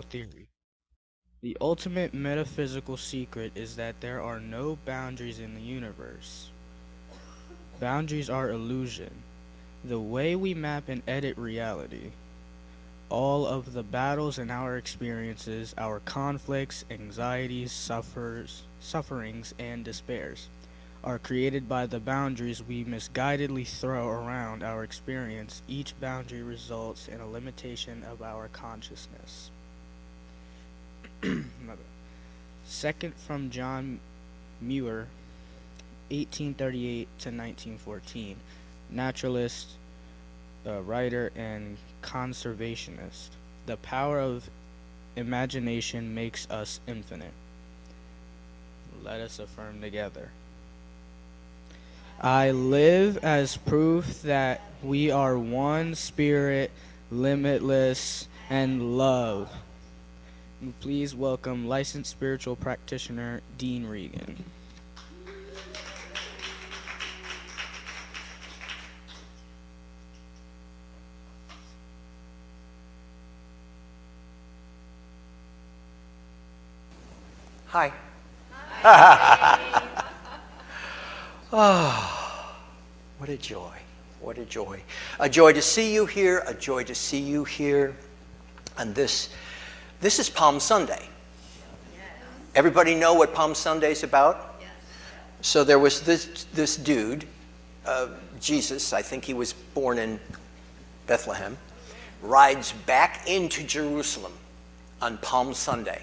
theory. The ultimate metaphysical secret is that there are no boundaries in the universe. Boundaries are illusion, the way we map and edit reality. All of the battles in our experiences, our conflicts, anxieties, sufferings, and despairs, are created by the boundaries we misguidedly throw around our experience. Each boundary results in a limitation of our consciousness. Second from John Muir, 1838 to 1914, naturalist, writer, and conservationist. The power of imagination makes us infinite. Let us affirm together. I live as proof that we are one spirit, limitless, and love. Please welcome licensed spiritual practitioner Dean Regan. Hi. Oh, what a joy. What a joy. A joy to see you here, a joy to see you here. And this is Palm Sunday. Everybody know what Palm Sunday is about? Yes. So there was this dude, Jesus, I think he was born in Bethlehem, rides back into Jerusalem on Palm Sunday.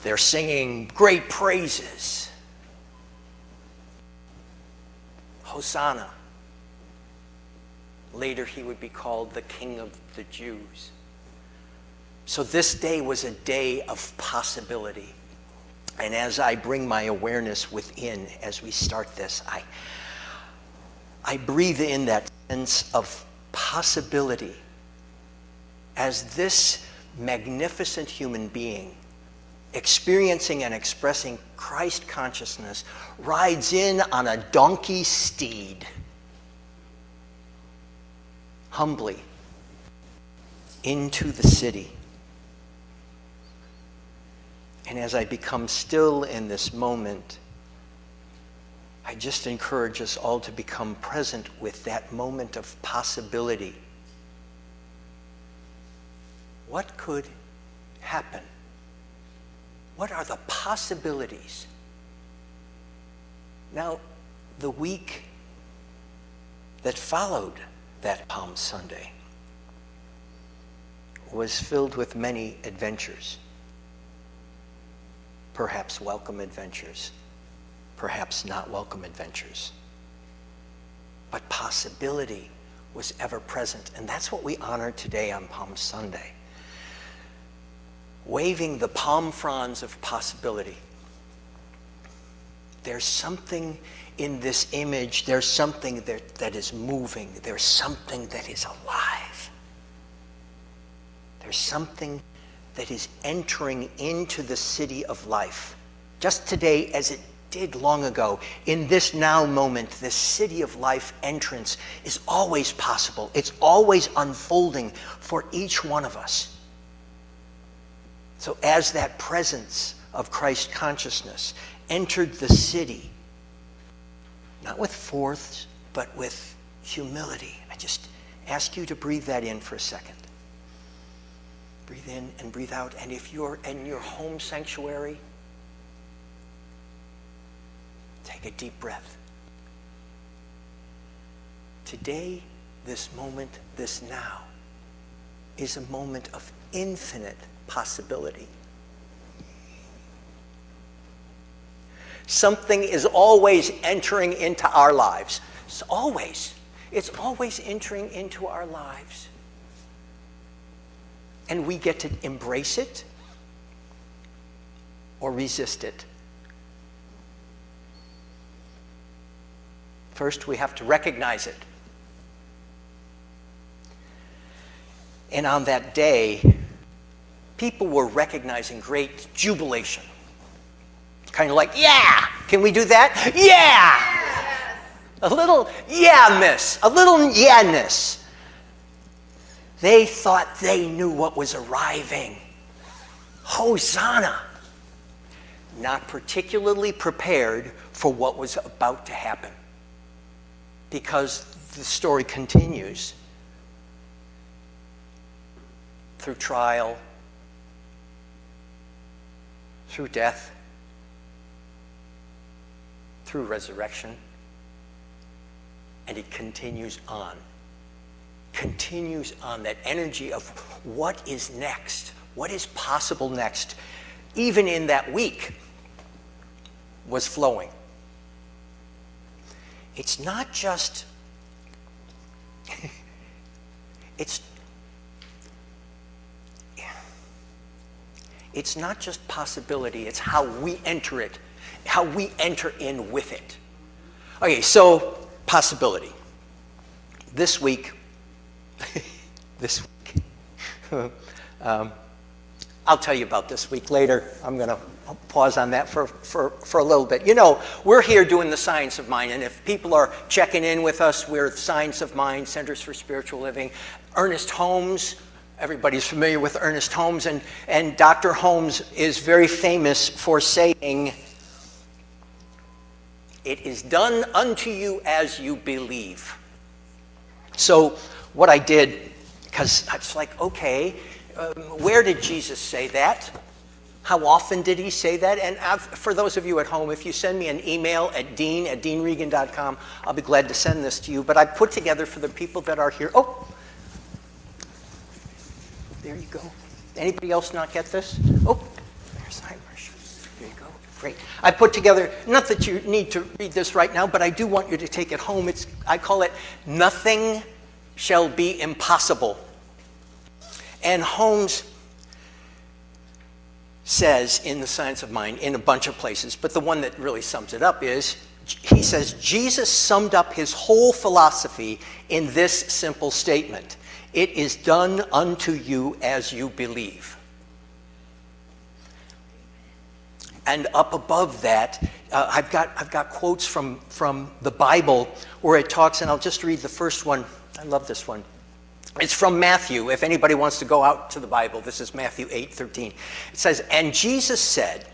They're singing great praises. Hosanna. Later he would be called the King of the Jews. So this day was a day of possibility. And as I bring my awareness within, as we start this, I breathe in that sense of possibility as this magnificent human being experiencing and expressing Christ consciousness rides in on a donkey steed, humbly into the city. And as I become still in this moment, I just encourage us all to become present with that moment of possibility. What could happen? What are the possibilities? Now, the week that followed that Palm Sunday was filled with many adventures. Perhaps welcome adventures, perhaps not welcome adventures. But possibility was ever present, and that's what we honor today on Palm Sunday. Waving the palm fronds of possibility. There's something in this image, there's something that is moving, there's something that is alive. There's something that is entering into the city of life. Just today, as it did long ago, in this now moment, this city of life entrance is always possible. It's always unfolding for each one of us. So as that presence of Christ consciousness entered the city, not with force, but with humility, I just ask you to breathe that in for a second. Breathe in and breathe out. And if you're in your home sanctuary, take a deep breath. Today, this moment, this now, is a moment of infinite possibility. Something is always entering into our lives. It's always entering into our lives. And we get to embrace it or resist it. First, we have to recognize it. And on that day, people were recognizing great jubilation. Kind of like, yeah! Can we do that? Yeah! Yes. A little yeah-ness. A little yeah-ness. They thought they knew what was arriving. Hosanna! Not particularly prepared for what was about to happen. Because the story continues through trial, through death, through resurrection, and it continues on. Continues on, that energy of what is next, what is possible next, even in that week, was flowing. It's not just, it's not just possibility, it's how we enter it, how we enter in with it. Okay, so possibility. This week, I'll tell you about this week later. I'm going to pause on that for a little bit. You know, we're here doing the Science of Mind, and if people are checking in with us, we're Science of Mind, Centers for Spiritual Living. Ernest Holmes, everybody's familiar with Ernest Holmes, and Dr. Holmes is very famous for saying, "It is done unto you as you believe." So what I did, because I was like, okay, where did Jesus say that? How often did he say that? And for those of you at home, if you send me an email at dean@deanregan.com, I'll be glad to send this to you. But I put together for the people that are here. Oh, there you go. Anybody else not get this? Oh, there's Irish. There you go. Great. I put together, not that you need to read this right now, but I do want you to take it home. I call it Nothing Shall Be Impossible. And Holmes says in the Science of Mind, in a bunch of places, but the one that really sums it up is, he says, Jesus summed up his whole philosophy in this simple statement: "It is done unto you as you believe." And up above that, I've got quotes from the Bible where it talks, and I'll just read the first one. I love this one. It's from Matthew. If anybody wants to go out to the Bible, this is Matthew 8:13. It says, "And Jesus said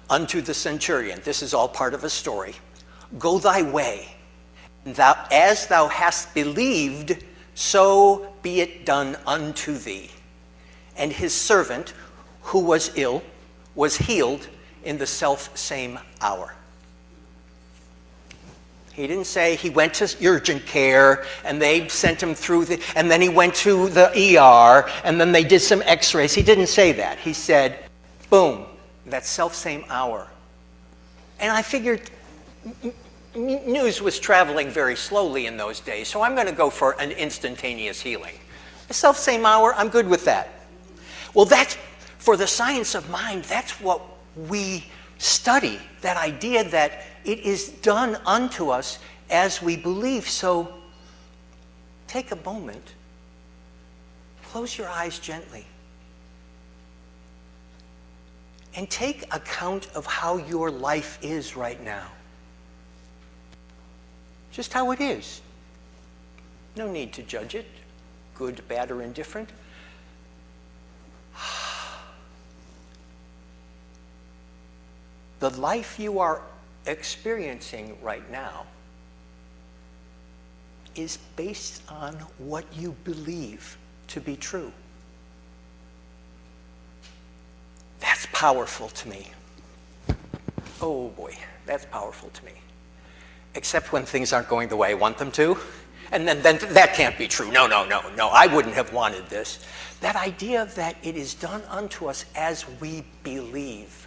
unto the centurion," this is all part of a story, "Go thy way, as thou hast believed, so be it done unto thee. And his servant, who was ill, was healed in the self-same hour." He didn't say he went to urgent care and they sent him through and then he went to the ER and then they did some x-rays. He didn't say that. He said, boom, that self-same hour. And I figured news was traveling very slowly in those days, so I'm going to go for an instantaneous healing. The self-same hour, I'm good with that. Well, that's, for the Science of Mind, that's what we study, that idea that it is done unto us as we believe. So take a moment, close your eyes gently, and take account of how your life is right now. Just how it is. No need to judge it, good, bad, or indifferent. The life you are experiencing right now is based on what you believe to be true. That's powerful to me. Oh boy, that's powerful to me. Except when things aren't going the way I want them to. And then that can't be true. No, I wouldn't have wanted this. That idea that it is done unto us as we believe.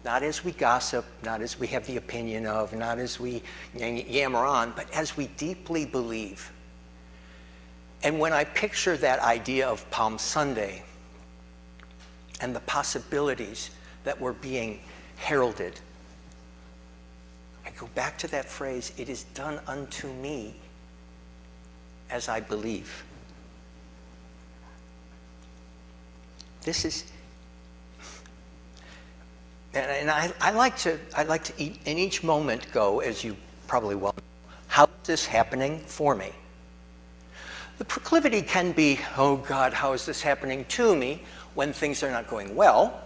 Not as we gossip, not as we have the opinion of, not as we yammer on, but as we deeply believe. And when I picture that idea of Palm Sunday and the possibilities that were being heralded, I go back to that phrase, "It is done unto me as I believe." This is, and I like to in each moment go, as you probably well know, how is this happening for me? The proclivity can be, oh God, how is this happening to me, when things are not going well,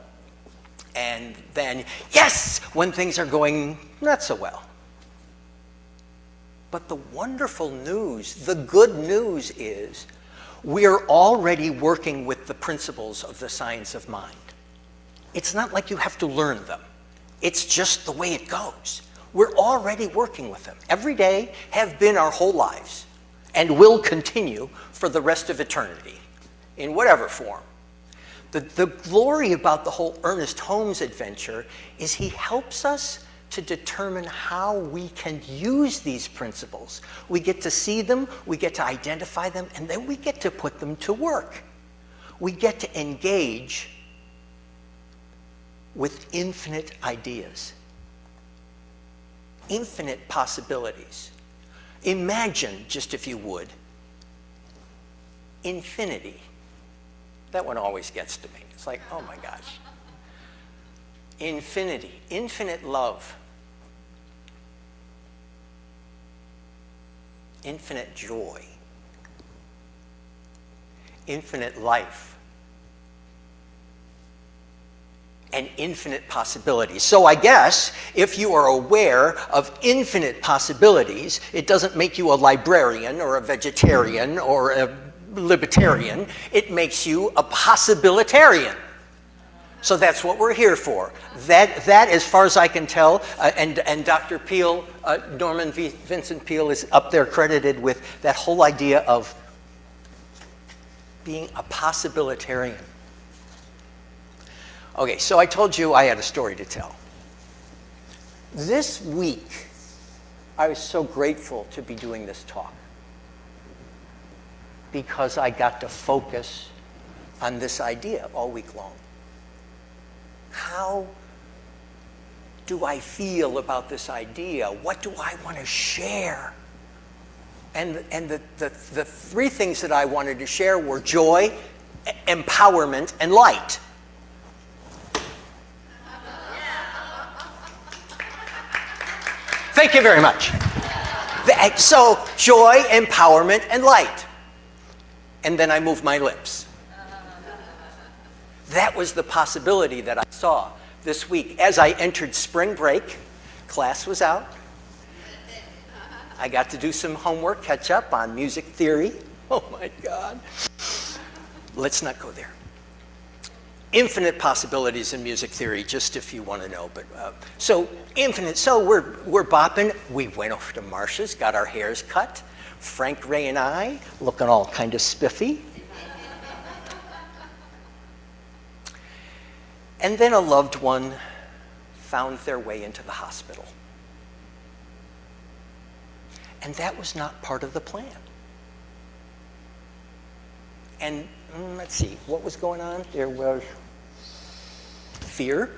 and then, yes, when things are going not so well. But the wonderful news, the good news is, we're already working with the principles of the science of mind. It's not like you have to learn them. It's just the way it goes. We're already working with them. Every day, have been our whole lives, and will continue for the rest of eternity, in whatever form. The glory about the whole Ernest Holmes adventure is he helps us to determine how we can use these principles. We get to see them, we get to identify them, and then we get to put them to work. We get to engage with infinite ideas, infinite possibilities. Imagine, just if you would, infinity. That one always gets to me. It's like, oh my gosh. Infinity, infinite love, infinite joy, infinite life, and infinite possibilities. So I guess if you are aware of infinite possibilities, it doesn't make you a librarian or a vegetarian or a libertarian. It makes you a possibilitarian. So that's what we're here for. That as far as I can tell, and Dr. Peale, Norman Vincent Peale is up there credited with that whole idea of being a possibilitarian. Okay, so I told you I had a story to tell. This week, I was so grateful to be doing this talk because I got to focus on this idea all week long. How do I feel about this idea? What do I want to share? And the three things that I wanted to share were joy, empowerment, and light. Thank you very much. So, joy, empowerment, and light. And then I moved my lips. That was the possibility that I saw this week. As I entered spring break, class was out. I got to do some homework, catch up on music theory. Oh my God. Let's not go there. Infinite possibilities in music theory, just if you want to know. But so infinite. So we're bopping. We went over to Marcia's, got our hairs cut. Frank, Ray, and I looking all kind of spiffy. And then a loved one found their way into the hospital. And that was not part of the plan. And let's see, what was going on? There was fear,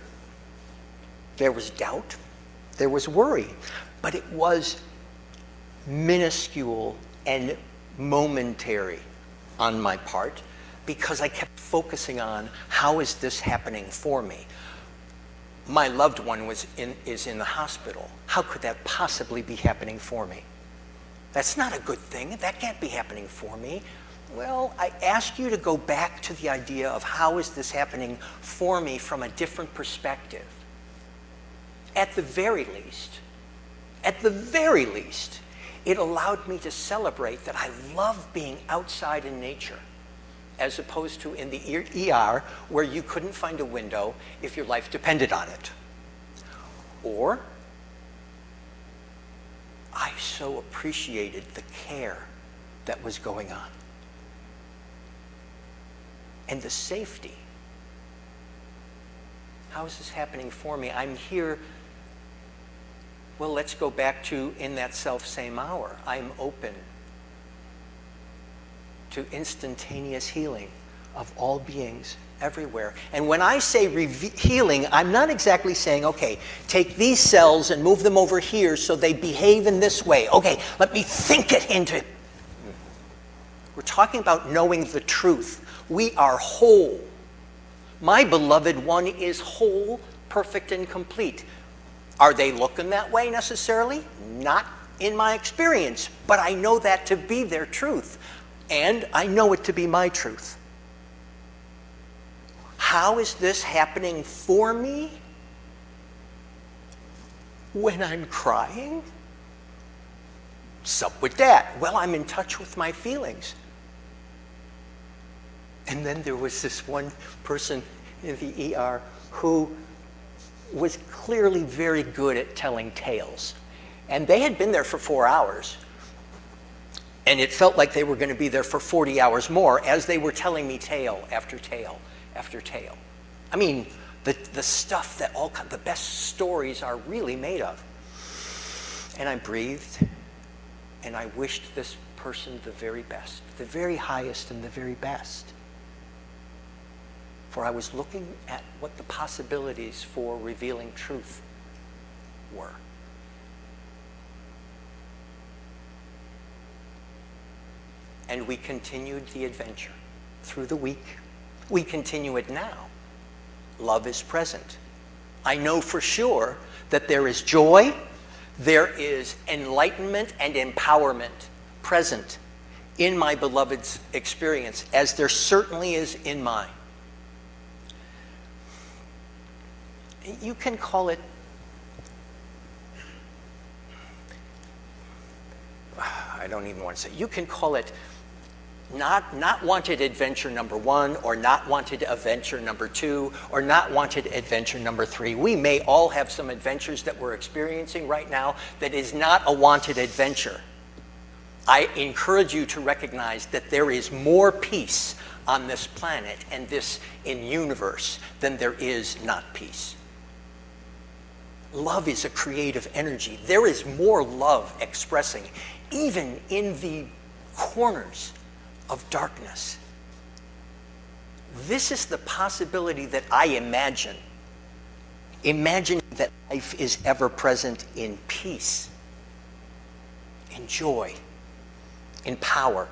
there was doubt, there was worry, but it was minuscule and momentary on my part because I kept focusing on how is this happening for me. My loved one is in the hospital. How could that possibly be happening for me? That's not a good thing. That can't be happening for me. Well, I ask you to go back to the idea of how is this happening for me from a different perspective. At the very least, it allowed me to celebrate that I love being outside in nature, as opposed to in the ER where you couldn't find a window if your life depended on it. Or, I so appreciated the care that was going on. And the safety. How is this happening for me? I'm here. Well, let's go back to in that self-same hour. I'm open to instantaneous healing of all beings everywhere. And when I say healing, I'm not exactly saying, okay, take these cells and move them over here so they behave in this way. Okay, let me think it into. We're talking about knowing the truth. We are whole. My beloved one is whole, perfect, and complete. Are they looking that way necessarily? Not in my experience, but I know that to be their truth. And I know it to be my truth. How is this happening for me when I'm crying? What's up with that? Well, I'm in touch with my feelings. And then there was this one person in the ER who was clearly very good at telling tales. And they had been there for 4 hours. And it felt like they were going to be there for 40 hours more as they were telling me tale after tale after tale. I mean, the stuff that the best stories are really made of. And I breathed, and I wished this person the very best, the very highest and the very best. For I was looking at what the possibilities for revealing truth were. And we continued the adventure through the week. We continue it now. Love is present. I know for sure that there is joy, there is enlightenment and empowerment present in my beloved's experience, as there certainly is in mine. You can call it, I don't even want to say, you can call it not wanted adventure number 1, or not wanted adventure number 2, or not wanted adventure number 3. We may all have some adventures that we're experiencing right now that is not a wanted adventure. I encourage you to recognize that there is more peace on this planet and this in universe than there is not peace. Love is a creative energy. There is more love expressing, even in the corners of darkness. This is the possibility that I imagine. Imagining that life is ever present in peace, in joy, in power.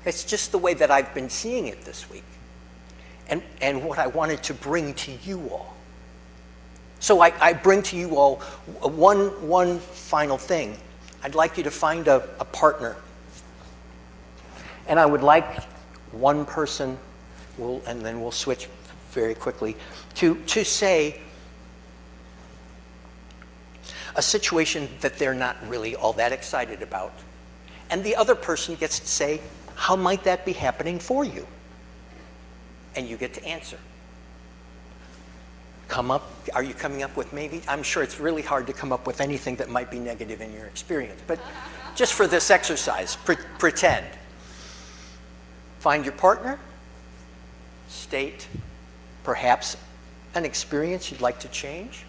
It's just the way that I've been seeing it this week, and what I wanted to bring to you all. So I bring to you all one final thing. I'd like you to find a partner. And I would like one person, and then we'll switch very quickly, to say a situation that they're not really all that excited about. And the other person gets to say, how might that be happening for you? And you get to answer. Are you coming up with maybe? I'm sure it's really hard to come up with anything that might be negative in your experience. But just for this exercise, pretend. Find your partner, state perhaps an experience you'd like to change,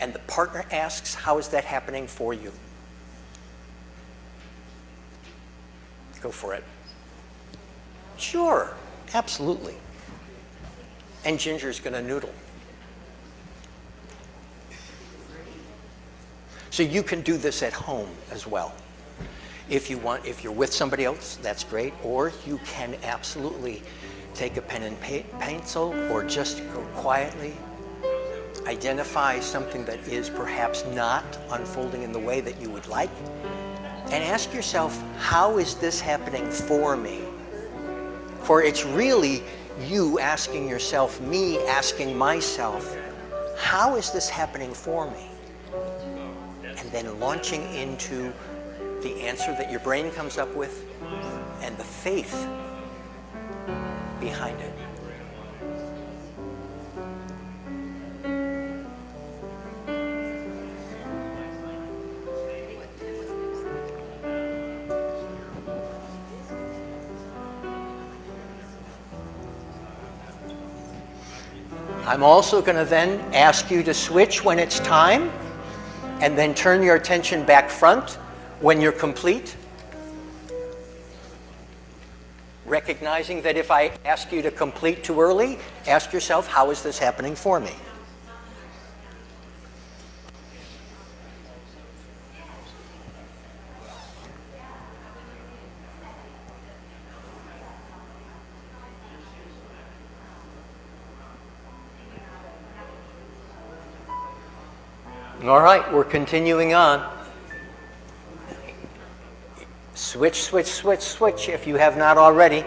and the partner asks, how is that happening for you? Go for it. Sure, absolutely. And Ginger's going to noodle. So you can do this at home as well. If you want, if you're with somebody else, that's great. Or you can absolutely take a pen and pencil, or just go quietly, identify something that is perhaps not unfolding in the way that you would like, and ask yourself, how is this happening for me? For it's really you asking yourself, me asking myself, how is this happening for me? And then launching into the answer that your brain comes up with and the faith behind it. I'm also going to then ask you to switch when it's time, and then turn your attention back front when you're complete. Recognizing that if I ask you to complete too early, ask yourself, how is this happening for me? All right, we're continuing on. Switch, switch, switch, switch if you have not already.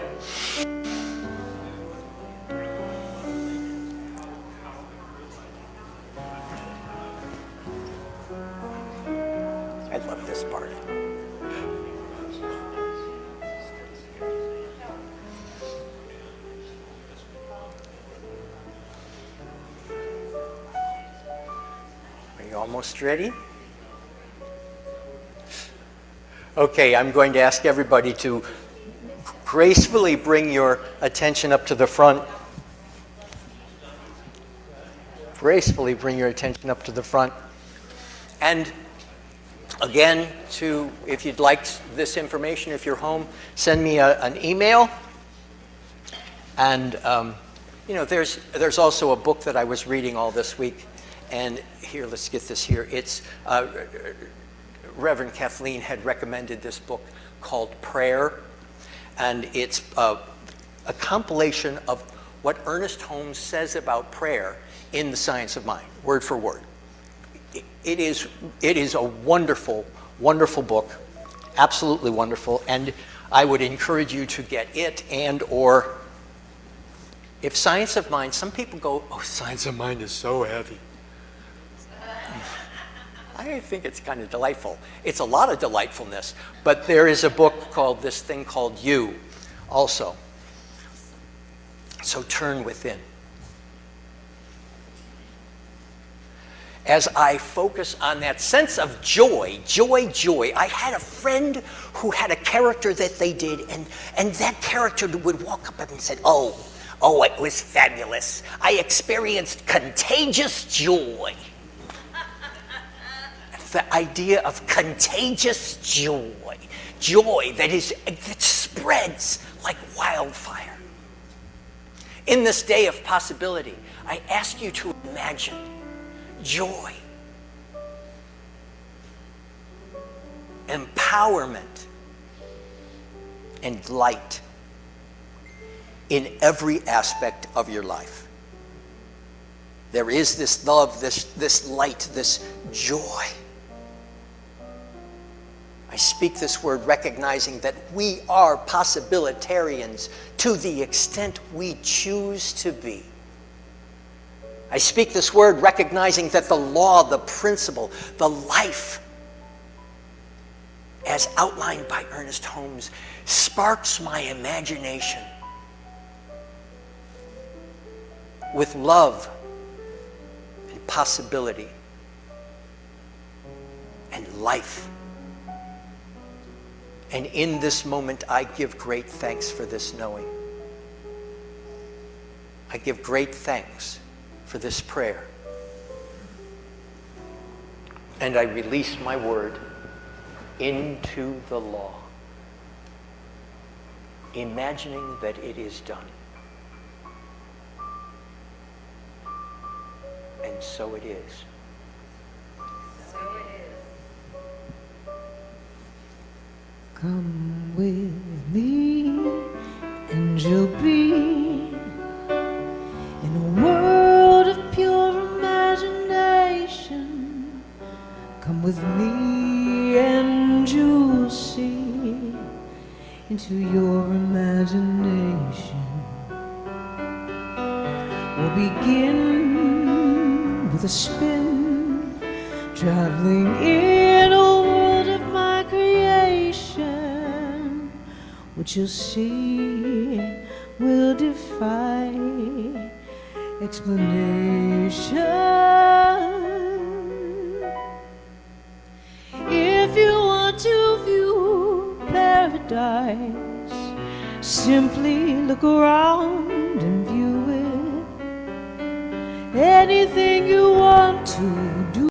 I love this part. Are you almost ready? Okay, I'm going to ask everybody to gracefully bring your attention up to the front. Gracefully bring your attention up to the front. And again, if you'd like this information, if you're home, send me an email. And there's also a book that I was reading all this week. And here, let's get this here. It's Reverend Kathleen had recommended this book called Prayer, and it's a compilation of what Ernest Holmes says about prayer in The Science of Mind, word for word. It is a wonderful, wonderful book, absolutely wonderful, and I would encourage you to get it or if Science of Mind, some people go, oh, Science of Mind is so heavy. I think it's kind of delightful. It's a lot of delightfulness, but there is a book called This Thing Called You also. So turn within. As I focus on that sense of joy, joy, I had a friend who had a character that they did, and that character would walk up and say, oh, it was fabulous. I experienced contagious joy. The idea of contagious joy that spreads like wildfire. In this day of possibility, I ask you to imagine joy, empowerment, and light in every aspect of your life. There is this love, this light, this joy. I speak this word recognizing that we are possibilitarians to the extent we choose to be. I speak this word recognizing that the law, the principle, the life, as outlined by Ernest Holmes, sparks my imagination with love and possibility and life. And in this moment, I give great thanks for this knowing. I give great thanks for this prayer. And I release my word into the law, imagining that it is done. And so it is. Come with me, and you'll be in a world of pure imagination. Come with me, and you'll see into your imagination. We'll begin with a spin, traveling in a world of my creation. What you'll see will defy explanation. If you want to view paradise, simply look around and view it. Anything you want to do,